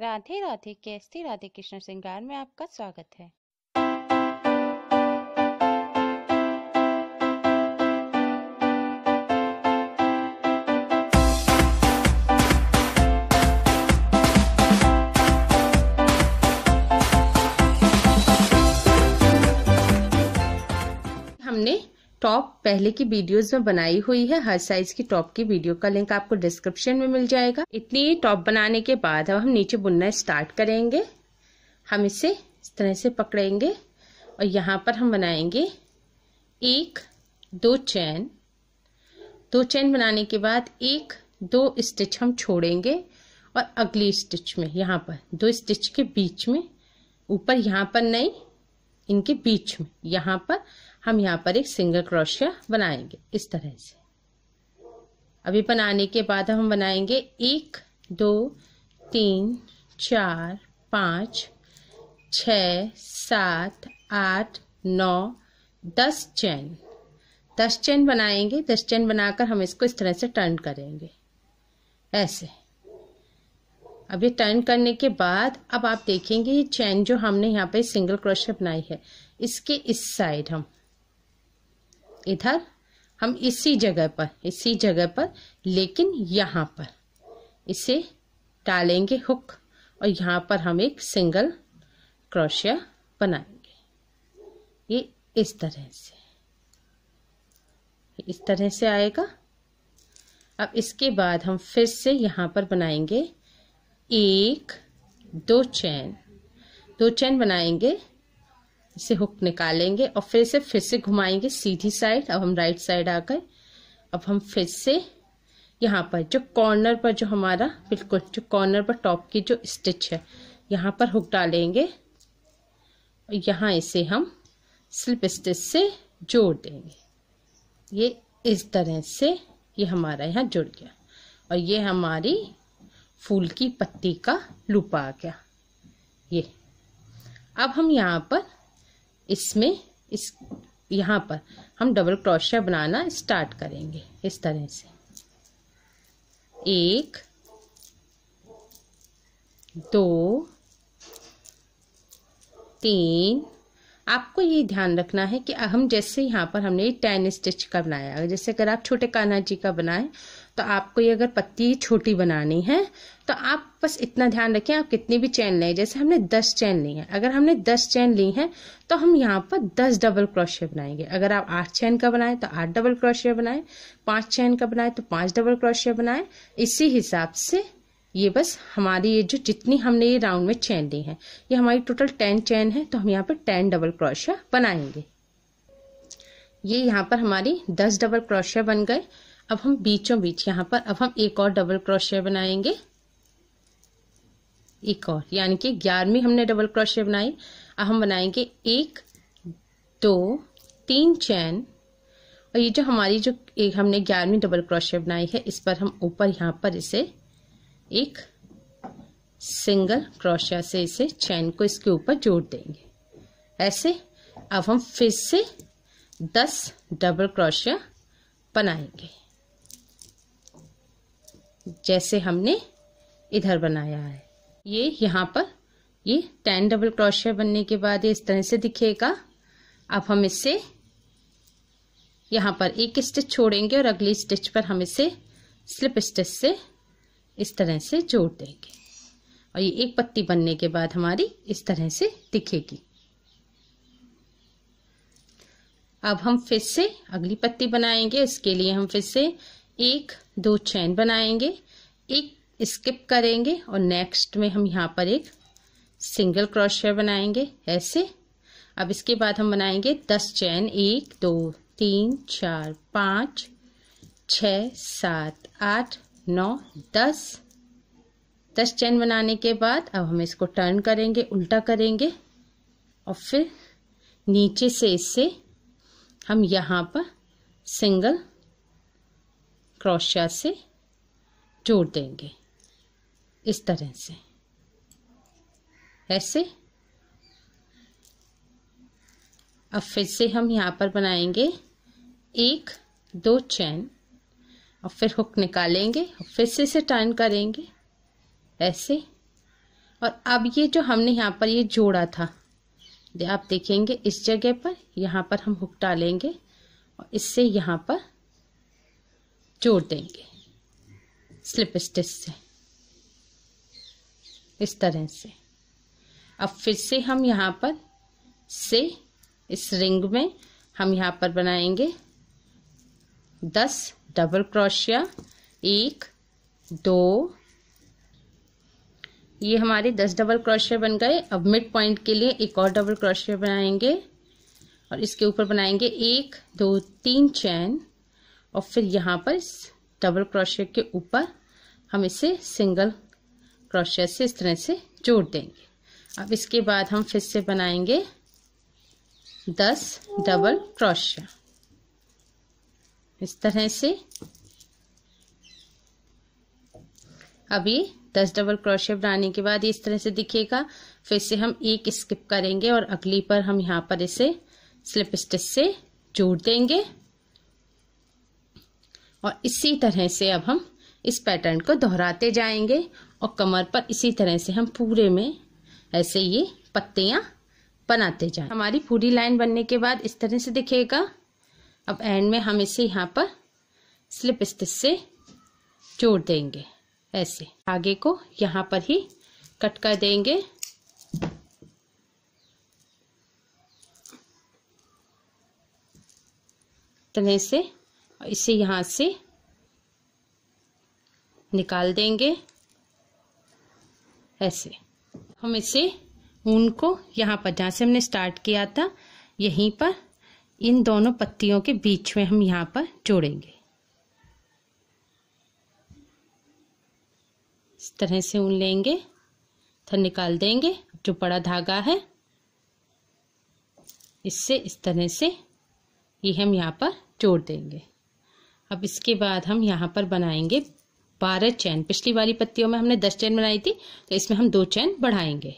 Radhe Radhe KST Radhe Krishna श्रृंगार में आपका स्वागत है। हमने टॉप पहले की वीडियोस में बनाई हुई है। हर साइज की टॉप की वीडियो का लिंक आपको डिस्क्रिप्शन में मिल जाएगा। इतनी टॉप बनाने के बाद अब हम नीचे बुनना स्टार्ट करेंगे। हम इसे इस तरह से पकड़ेंगे और यहाँ पर हम बनाएंगे 1-2 चैन। 2 चैन बनाने के बाद 1-2 स्टिच हम छोड़ेंगे और अगली स्टिच में यहाँ पर 2 स्टिच के बीच में, ऊपर यहाँ पर नहीं, इनके बीच में यहाँ पर हम यहाँ पर एक सिंगल क्रोशिया बनाएंगे इस तरह से। अभी बनाने के बाद हम बनाएंगे 1 2 3 4 5 6 7 8 9 10 चैन। 10 चैन बनाएंगे। 10 चैन बनाकर हम इसको इस तरह से टर्न करेंगे ऐसे। अब ये टर्न करने के बाद अब आप देखेंगे ये चैन जो हमने यहाँ पे सिंगल क्रोशिया बनाई है, इसके इस साइड हम इधर हम इसी जगह पर लेकिन यहाँ पर इसे डालेंगे हुक और यहाँ पर हम एक सिंगल क्रोशिया बनाएंगे। ये इस तरह से आएगा। अब इसके बाद हम फिर से यहाँ पर बनाएंगे 1-2 चैन। 2 चैन बनाएंगे, इसे हुक निकालेंगे और फिर से घुमाएंगे सीधी साइड। अब हम राइट साइड आकर अब हम फिर से यहाँ पर जो कॉर्नर पर जो हमारा बिल्कुल जो कॉर्नर पर टॉप की जो स्टिच है, यहाँ पर हुक डालेंगे और यहाँ इसे हम स्लिप स्टिच से जोड़ देंगे। ये इस तरह से ये हमारा यहाँ जुड़ गया और ये हमारी फूल की पत्ती का लूप आ गया। ये अब हम यहाँ पर यहाँ पर हम डबल क्रोशिया बनाना स्टार्ट करेंगे इस तरह से। 1 2 3। आपको ये ध्यान रखना है कि हम जैसे यहाँ पर हमने 10 स्टिच का बनाया, जैसे अगर आप छोटे कान्हा जी का बनाएं तो आपको ये अगर पत्ती छोटी बनानी है तो आप बस इतना ध्यान रखें आप कितनी भी चैन लें। जैसे हमने 10 चैन ली है, अगर हमने 10 चैन ली हैं तो हम यहाँ पर 10 डबल क्रोशिया बनाएंगे। अगर आप 8 चैन का बनाएं तो 8 डबल क्रोशिया बनाएं, 5 चैन का बनाएं तो 5 डबल क्रोशिया बनाएं। इसी हिसाब से ये बस हमारी ये जो जितनी हमने ये राउंड में चैन ली है, ये हमारी टोटल 10 चैन है, तो हम यहाँ पर 10 डबल क्रोशिया बनाएंगे। ये यहाँ पर हमारी 10 डबल क्रोशिया बन गए। अब हम बीचों बीच यहाँ पर अब हम एक और डबल क्रोशिया बनाएंगे, एक और, यानी कि 11वीं हमने डबल क्रोशिया बनाई। अब हम बनाएंगे 1 2 3 चैन और ये जो हमारी जो एक हमने 11वीं डबल क्रोशिया बनाई है, इस पर हम ऊपर यहाँ पर इसे एक सिंगल क्रोशिया से इसे चैन को इसके ऊपर जोड़ देंगे ऐसे। अब हम फिर से 10 डबल क्रोशिया बनाएंगे जैसे हमने इधर बनाया है। ये यहाँ पर ये 10 डबल क्रोशिया बनने के बाद ये इस तरह से दिखेगा। अब हम इससे यहाँ पर एक स्टिच छोड़ेंगे और अगली स्टिच पर हम इसे स्लिप स्टिच से इस तरह से जोड़ देंगे और ये एक पत्ती बनने के बाद हमारी इस तरह से दिखेगी। अब हम फिर से अगली पत्ती बनाएंगे। इसके लिए हम फिर से 1-2 चैन बनाएंगे, एक स्किप करेंगे और नेक्स्ट में हम यहाँ पर एक सिंगल क्रोशिया बनाएंगे ऐसे। अब इसके बाद हम बनाएंगे 10 चैन, 1 2 3 4 5 6 7 8 9 10 चैन बनाने के बाद अब हम इसको टर्न करेंगे, उल्टा करेंगे और फिर नीचे से इससे हम यहाँ पर सिंगल क्रोशिया से जोड़ देंगे इस तरह से ऐसे। अब फिर से हम यहाँ पर बनाएंगे 1-2 चैन और फिर हुक निकालेंगे और फिर से इसे टर्न करेंगे ऐसे और अब ये जो हमने यहाँ पर ये जोड़ा था, आप देखेंगे इस जगह पर यहाँ पर हम हुक डालेंगे और इससे यहाँ पर जोड़ देंगे स्लिप स्टिच से, इस तरह से। अब फिर से हम यहाँ पर से इस रिंग में हम यहाँ पर बनाएंगे 10 डबल क्रोशिया, 1 2, ये हमारे 10 डबल क्रोशिया बन गए। अब मिड पॉइंट के लिए एक और डबल क्रोशिया बनाएंगे और इसके ऊपर बनाएंगे 1 2 3 चैन और फिर यहाँ पर इस डबल क्रोशिया के ऊपर हम इसे सिंगल क्रोशिया से इस तरह से जोड़ देंगे। अब इसके बाद हम फिर से बनाएंगे 10 डबल क्रोशिया इस तरह से। अभी 10 डबल क्रोशिया बनाने के बाद इस तरह से दिखेगा। फिर से हम एक स्किप करेंगे और अगली पर हम यहाँ पर इसे स्लिप स्टिच से जोड़ देंगे और इसी तरह से अब हम इस पैटर्न को दोहराते जाएंगे और कमर पर इसी तरह से हम पूरे में ऐसे ये पत्तियां बनाते जाएं। हमारी पूरी लाइन बनने के बाद इस तरह से दिखेगा। अब एंड में हम इसे यहाँ पर स्लिप स्टिच से जोड़ देंगे ऐसे। आगे को यहाँ पर ही कट कर देंगे। तरह से और इसे यहाँ से निकाल देंगे ऐसे। हम इसे ऊन को यहाँ पर जहाँ से हमने स्टार्ट किया था यहीं पर इन दोनों पत्तियों के बीच में हम यहाँ पर जोड़ेंगे। इस तरह से ऊन लेंगे, फिर निकाल देंगे। जो बड़ा धागा है इससे इस तरह से ये हम यहाँ पर जोड़ देंगे। अब इसके बाद हम यहाँ पर बनाएंगे 12 चैन। पिछली वाली पत्तियों में हमने 10 चैन बनाई थी तो इसमें हम 2 चैन बढ़ाएंगे।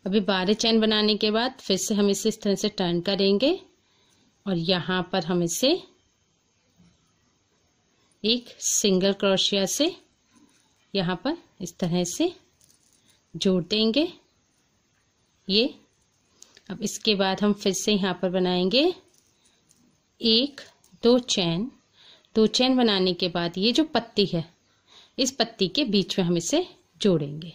अभी 12 चैन बनाने के बाद फिर से हम इसे इस तरह से टर्न करेंगे और यहाँ पर हम इसे एक सिंगल क्रोशिया से यहाँ पर इस तरह से जोड़ देंगे ये। अब इसके बाद हम फिर से यहाँ पर बनाएंगे 1 2 चैन। 2 चैन बनाने के बाद ये जो पत्ती है इस पत्ती के बीच में हम इसे जोड़ेंगे।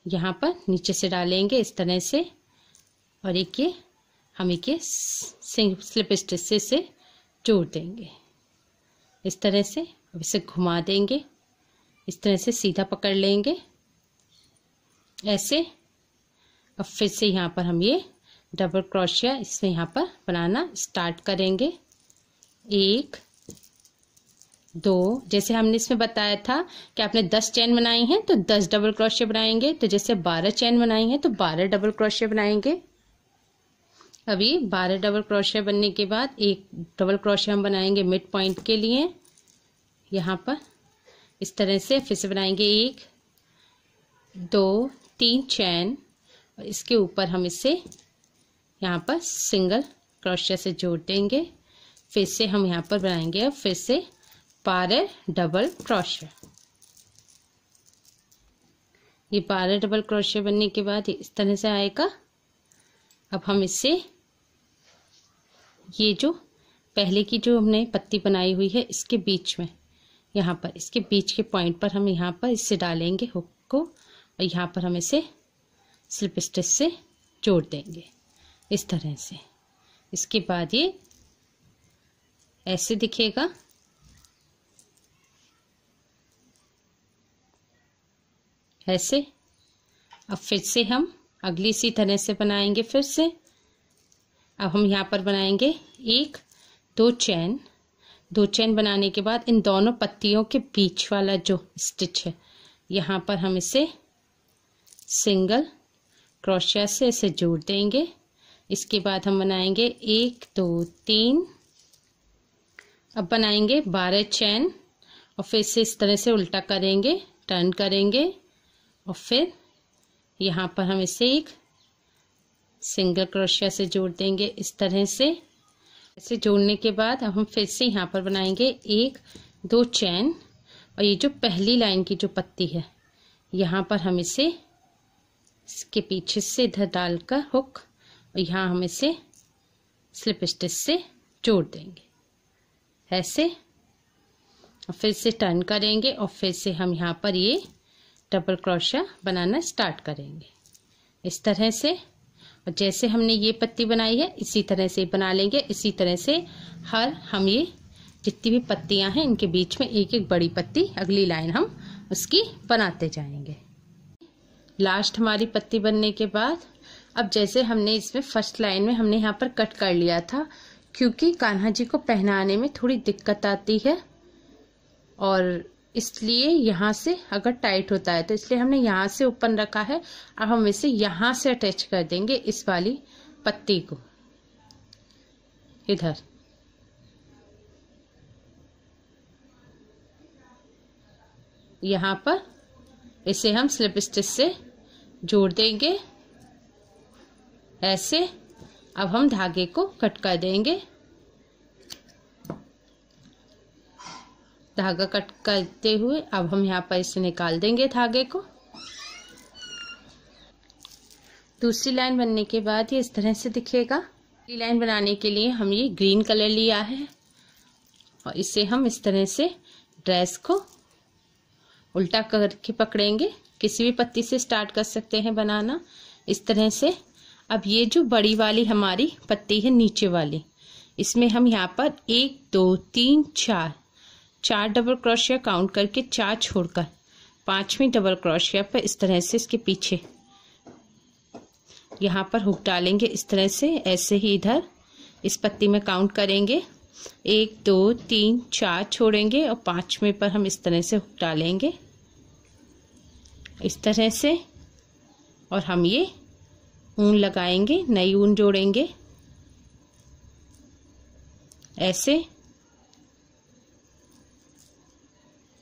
यहाँ पर नीचे से डालेंगे इस तरह से और एक ये हम एक ये स्लिप स्टिच से इसे जोड़ देंगे इस तरह से। अब इसे घुमा देंगे इस तरह से, सीधा पकड़ लेंगे ऐसे। अब फिर से यहाँ पर हम ये डबल क्रोशिया इसमें यहाँ पर बनाना स्टार्ट करेंगे। 1 2, जैसे हमने इसमें बताया था कि आपने 10 चैन बनाई हैं तो 10 डबल क्रोशिया बनाएंगे, तो जैसे 12 चैन बनाई हैं तो 12 डबल क्रोशिया बनाएंगे। अभी 12 डबल क्रोशिया बनने के बाद एक डबल क्रोशिया हम बनाएंगे मिड पॉइंट के लिए यहाँ पर इस तरह से। फिर से बनाएंगे 1 2 3 चैन और इसके ऊपर हम इसे यहाँ पर सिंगल क्रोशिया से जोड़ देंगे। फिर से हम यहाँ पर बनाएंगे अब फिर से 12 डबल क्रोशिया। ये 12 डबल क्रोशिया बनने के बाद इस तरह से आएगा। अब हम इससे ये जो पहले की जो हमने पत्ती बनाई हुई है इसके बीच में यहाँ पर इसके बीच के पॉइंट पर हम यहाँ पर इससे डालेंगे हुक को और यहाँ पर हम इसे स्लिप स्टिच से जोड़ देंगे इस तरह से। इसके बाद ये ऐसे दिखेगा। ऐसे। अब फिर से हम अगली इसी तरह से बनाएंगे फिर से। अब हम यहाँ पर बनाएंगे 1 2 चैन। 2 चैन बनाने के बाद इन दोनों पत्तियों के बीच वाला जो स्टिच है यहाँ पर हम इसे सिंगल क्रोशिया से इसे जोड़ देंगे। इसके बाद हम बनाएंगे 1 2 3। अब बनाएंगे 12 चैन और फिर से इस तरह से उल्टा करेंगे, टर्न करेंगे और फिर यहाँ पर हम इसे एक सिंगल क्रोशिया से जोड़ देंगे इस तरह से। ऐसे जोड़ने के बाद अब हम फिर से यहाँ पर बनाएंगे 1 2 चैन और ये जो पहली लाइन की जो पत्ती है यहाँ पर हम इसे इसके पीछे से इधर डालकर हुक और यहाँ हम इसे स्लिप स्टिच से जोड़ देंगे ऐसे, और फिर से टर्न करेंगे और फिर से हम यहाँ पर ये डबल क्रोशिया बनाना स्टार्ट करेंगे इस तरह से। और जैसे हमने ये पत्ती बनाई है इसी तरह से बना लेंगे। इसी तरह से हम ये जितनी भी पत्तियां हैं इनके बीच में एक एक बड़ी पत्ती अगली लाइन हम उसकी बनाते जाएंगे। लास्ट हमारी पत्ती बनने के बाद अब जैसे हमने इसमें फर्स्ट लाइन में हमने यहाँ पर कट कर लिया था, क्योंकि कान्हा जी को पहनाने में थोड़ी दिक्कत आती है और इसलिए यहाँ से अगर टाइट होता है तो इसलिए हमने यहाँ से ओपन रखा है। अब हम इसे यहाँ से अटैच कर देंगे इस वाली पत्ती को इधर। यहाँ पर इसे हम स्लिप स्टिच से जोड़ देंगे ऐसे। अब हम धागे को कट कर देंगे। धागा कट करते हुए अब हम यहाँ पर इसे निकाल देंगे धागे को। दूसरी लाइन बनने के बाद ये इस तरह से दिखेगा। ये लाइन बनाने के लिए हम ये ग्रीन कलर लिया है और इसे हम इस तरह से ड्रेस को उल्टा करके पकड़ेंगे। किसी भी पत्ती से स्टार्ट कर सकते हैं बनाना इस तरह से। अब ये जो बड़ी वाली हमारी पत्ती है नीचे वाली, इसमें हम यहाँ पर 1 2 3 4 डबल क्रोशिया काउंट करके 4 छोड़कर 5वीं डबल क्रोशिया पर इस तरह से इसके पीछे यहाँ पर हुक डालेंगे इस तरह से। ऐसे ही इधर इस पत्ती में काउंट करेंगे 1 2 3 4 छोड़ेंगे और 5वें पर हम इस तरह से हुक डालेंगे इस तरह से। और हम ये ऊन लगाएंगे, नई ऊन जोड़ेंगे ऐसे।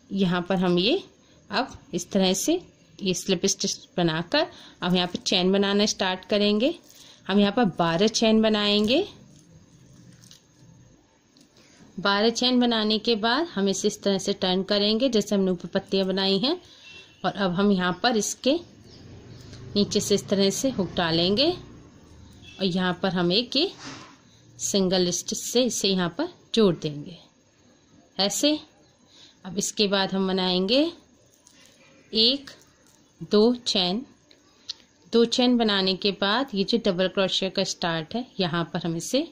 यहाँ पर हम ये अब इस तरह से ये स्लिप स्टिच बनाकर अब यहाँ पर चैन बनाना स्टार्ट करेंगे। हम यहाँ पर 12 चैन बनाएंगे। 12 चैन बनाने के बाद हम इसे इस तरह से टर्न करेंगे जैसे हमने ऊपर पत्तियां बनाई हैं। और अब हम यहाँ पर इसके नीचे से इस तरह से हुक डालेंगे और यहाँ पर हम एक ये सिंगल स्टिच से इसे यहाँ पर जोड़ देंगे ऐसे। अब इसके बाद हम बनाएंगे 1 2 चैन। 2 चैन बनाने के बाद ये जो डबल क्रोशिया का स्टार्ट है यहाँ पर हम इसे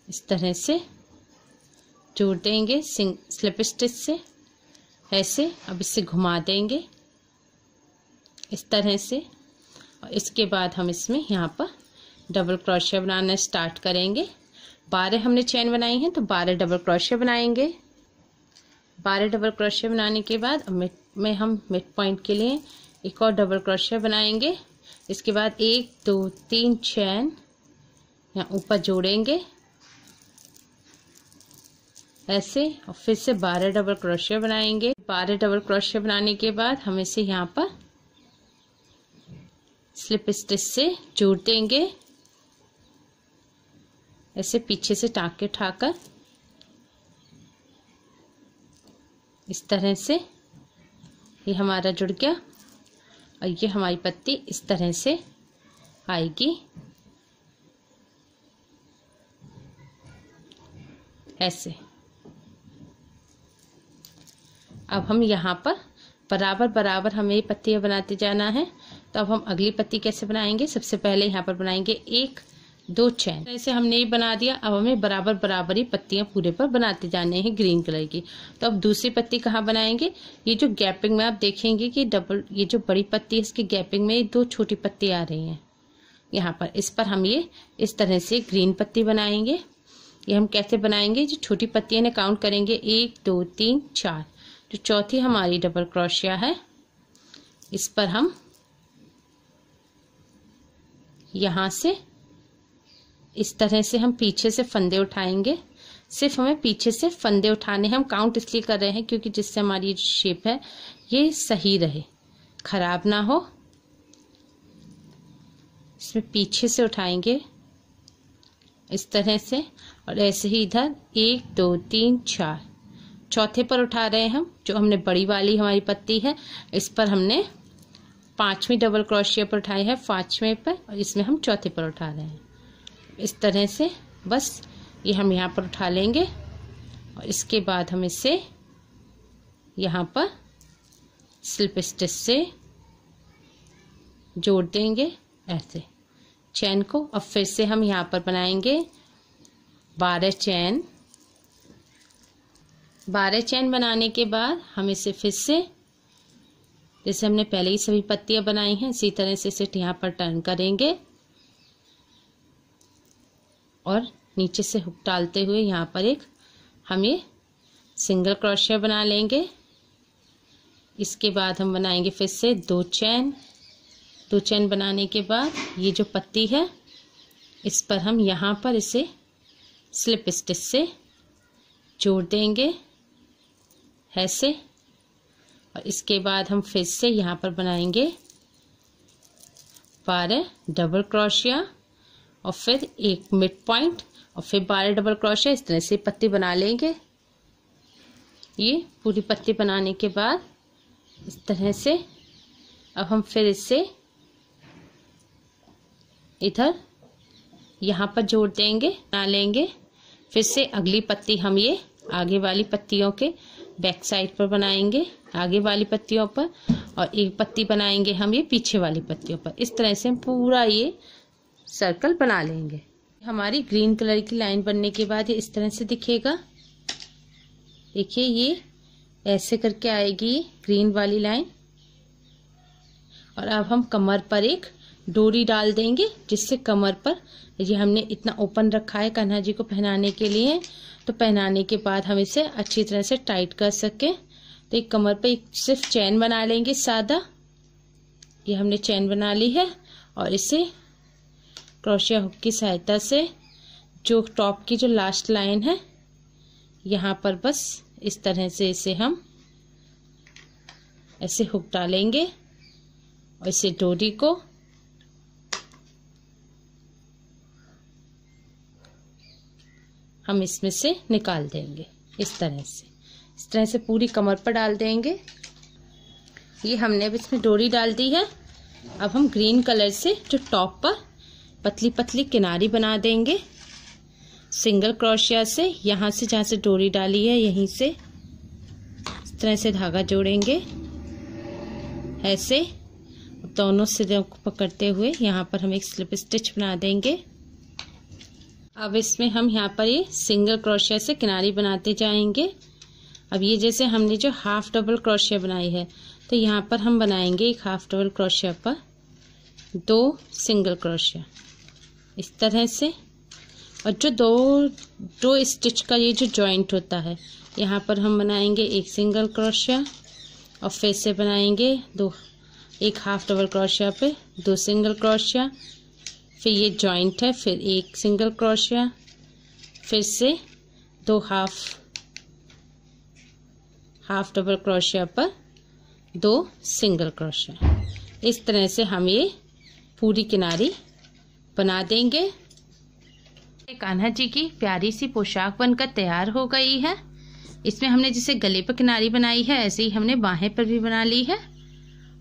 इस तरह से जोड़ देंगे स्लिप स्टिच से ऐसे। अब इसे घुमा देंगे इस तरह से और इसके बाद हम इसमें यहाँ पर डबल क्रोशिया बनाना स्टार्ट करेंगे। 12 हमने चैन बनाई हैं तो 12 डबल क्रोशिया बनाएंगे। 12 डबल क्रोशिया बनाने के बाद अब हम मिड पॉइंट के लिए एक और डबल क्रोशिया बनाएंगे। इसके बाद 1 2 3 चैन यहाँ ऊपर जोड़ेंगे ऐसे और फिर से 12 डबल क्रोशिया बनाएंगे। 12 डबल क्रोशिया बनाने के बाद हम इसे यहाँ पर स्लिप स्टिच से जोड़ देंगे ऐसे पीछे से टाँके उठाकर इस तरह से। ये हमारा जुड़ गया और ये हमारी पत्ती इस तरह से आएगी ऐसे। अब हम यहाँ पर बराबर हमें पत्तियां बनाते जाना है। तो अब हम अगली पत्ती कैसे बनाएंगे, सबसे पहले यहाँ पर बनाएंगे 1 2 चैन। ऐसे हमने ये बना दिया। अब हमें बराबर ही पत्तियां पूरे पर बनाते जाने हैं ग्रीन कलर की। तो अब दूसरी पत्ती कहाँ बनाएंगे, ये जो गैपिंग में आप देखेंगे कि ये जो बड़ी पत्ती है इसकी गैपिंग में 2 छोटी पत्ती आ रही हैं यहाँ पर। इस पर हम ये इस तरह से ग्रीन पत्ती बनाएंगे। ये हम कैसे बनाएंगे, जो छोटी पत्तियां ने काउंट करेंगे 1 2 3 4। जो चौथी हमारी डबल क्रोशिया है इस पर हम यहाँ से इस तरह से हम पीछे से फंदे उठाएंगे। सिर्फ हमें पीछे से फंदे उठाने, हम काउंट इसलिए कर रहे हैं क्योंकि जिससे हमारी जो शेप है ये सही रहे, खराब ना हो। इसमें पीछे से उठाएंगे इस तरह से और ऐसे ही इधर 1 2 3 4 चौथे पर उठा रहे हैं हम, जो हमने बड़ी वाली हमारी पत्ती है इस पर हमने 5वीं डबल क्रोशिया पर उठाई है, 5वें पर, और इसमें हम चौथे पर उठा रहे हैं। इस तरह से बस ये हम यहाँ पर उठा लेंगे और इसके बाद हम इसे यहाँ पर स्लिप स्टिच से जोड़ देंगे ऐसे चैन को। अब फिर से हम यहाँ पर बनाएंगे 12 चैन। 12 चैन बनाने के बाद हम इसे फिर से, जैसे हमने पहले ही सभी पत्तियां बनाई हैं, इसी तरह से इसे यहाँ पर टर्न करेंगे और नीचे से हुक डालते हुए यहाँ पर एक हम ये सिंगल क्रोशिया बना लेंगे। इसके बाद हम बनाएंगे फिर से 2 चैन। 2 चैन बनाने के बाद ये जो पत्ती है इस पर हम यहाँ पर इसे स्लिप स्टिच से जोड़ देंगे ऐसे, और इसके बाद हम फिर से यहाँ पर बनाएंगे 12 डबल क्रोशिया और फिर एक मिड पॉइंट और फिर 12 डबल क्रोशिया। इस तरह से पत्ती बना लेंगे। ये पूरी पत्ती बनाने के बाद इस तरह से अब हम फिर इससे इधर यहाँ पर जोड़ देंगे, बना लेंगे। फिर से अगली पत्ती हम ये आगे वाली पत्तियों के बैक साइड पर बनाएंगे, आगे वाली पत्तियों पर, और एक पत्ती बनाएंगे हम ये पीछे वाली पत्तियों पर। इस तरह से हम पूरा ये सर्कल बना लेंगे। हमारी ग्रीन कलर की लाइन बनने के बाद ये इस तरह से दिखेगा। देखिए ये ऐसे करके आएगी ग्रीन वाली लाइन। और अब हम कमर पर एक डोरी डाल देंगे, जिससे कमर पर, ये हमने इतना ओपन रखा है कान्हा जी को पहनाने के लिए, तो पहनाने के बाद हम इसे अच्छी तरह से टाइट कर सके। तो एक कमर पे एक सिर्फ चैन बना लेंगे सादा। ये हमने चैन बना ली है और इसे क्रोशिया हुक की सहायता से जो टॉप की जो लास्ट लाइन है यहाँ पर बस इस तरह से इसे हम ऐसे हुक डालेंगे और इसे डोरी को हम इसमें से निकाल देंगे। इस तरह से पूरी कमर पर डाल देंगे। ये हमने अब इसमें डोरी डाल दी है। अब हम ग्रीन कलर से जो टॉप पर पतली पतली किनारी बना देंगे सिंगल क्रोशिया से। यहाँ से जहाँ से डोरी डाली है यहीं से इस तरह से धागा जोड़ेंगे ऐसे। दोनों सिरों को पकड़ते हुए यहाँ पर हम एक स्लिप स्टिच बना देंगे। अब इसमें हम यहाँ पर ये सिंगल क्रोशिया से किनारी बनाते जाएंगे। अब ये जैसे हमने जो हाफ डबल क्रोशिया बनाई है, तो यहाँ पर हम बनाएंगे एक हाफ डबल क्रोशिया पर 2 सिंगल क्रोशिया इस तरह से। और जो दो स्टिच का ये जो जॉइंट होता है, यहाँ पर हम बनाएंगे एक सिंगल क्रोशिया और फिर से बनाएंगे एक हाफ डबल क्रोशिया पे 2 सिंगल क्रोशिया, फिर ये जॉइंट है, फिर एक सिंगल क्रोशिया, फिर से 2 हाफ डबल क्रोशिया पर 2 सिंगल क्रोशिया। इस तरह से हम ये पूरी किनारी बना देंगे। कान्हा जी की प्यारी सी पोशाक बनकर तैयार हो गई है। इसमें हमने जैसे गले पर किनारी बनाई है, ऐसे ही हमने बाहें पर भी बना ली है।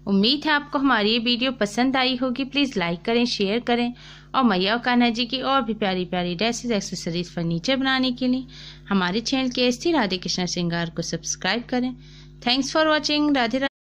उम्मीद है आपको हमारी ये वीडियो पसंद आई होगी। प्लीज़ लाइक करें, शेयर करें, और मैया और कान्हा जी की और भी प्यारी प्यारी ड्रेसेस, एक्सेसरीज, फर्नीचर बनाने के लिए हमारे चैनल KST राधे कृष्णा श्रृंगार को सब्सक्राइब करें। Thanks for watching. Radhe Radhe.